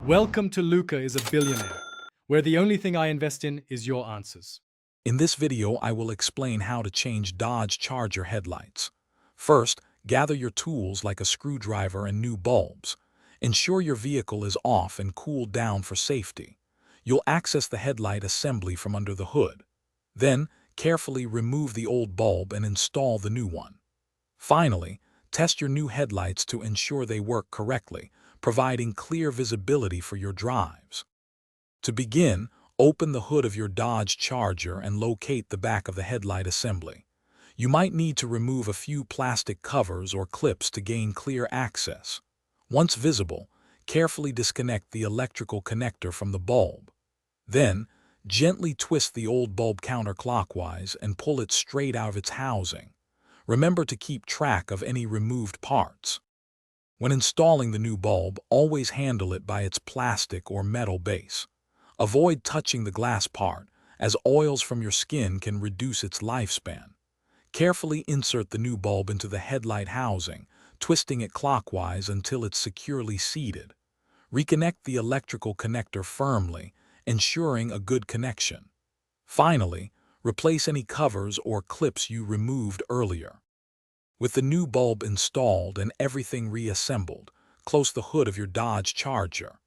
Welcome to Luca is a Billionaire, where the only thing I invest in is your answers. In this video, I will explain how to change Dodge Charger headlights. First, gather your tools like a screwdriver and new bulbs. Ensure your vehicle is off and cooled down for safety. You'll access the headlight assembly from under the hood. Then, carefully remove the old bulb and install the new one. Finally, test your new headlights to ensure they work correctly, providing clear visibility for your drives. To begin, open the hood of your Dodge Charger and locate the back of the headlight assembly. You might need to remove a few plastic covers or clips to gain clear access. Once visible, carefully disconnect the electrical connector from the bulb. Then, gently twist the old bulb counterclockwise and pull it straight out of its housing. Remember to keep track of any removed parts. When installing the new bulb, always handle it by its plastic or metal base. Avoid touching the glass part, as oils from your skin can reduce its lifespan. Carefully insert the new bulb into the headlight housing, twisting it clockwise until it's securely seated. Reconnect the electrical connector firmly, ensuring a good connection. Finally, replace any covers or clips you removed earlier. With the new bulb installed and everything reassembled, close the hood of your Dodge Charger.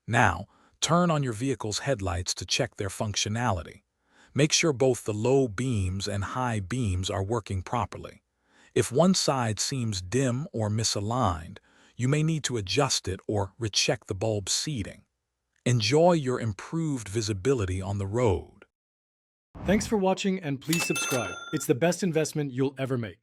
Now, turn on your vehicle's headlights to check their functionality. Make sure both the low beams and high beams are working properly. If one side seems dim or misaligned, you may need to adjust it or recheck the bulb's seating. Enjoy your improved visibility on the road. Thanks for watching and please subscribe. It's the best investment you'll ever make.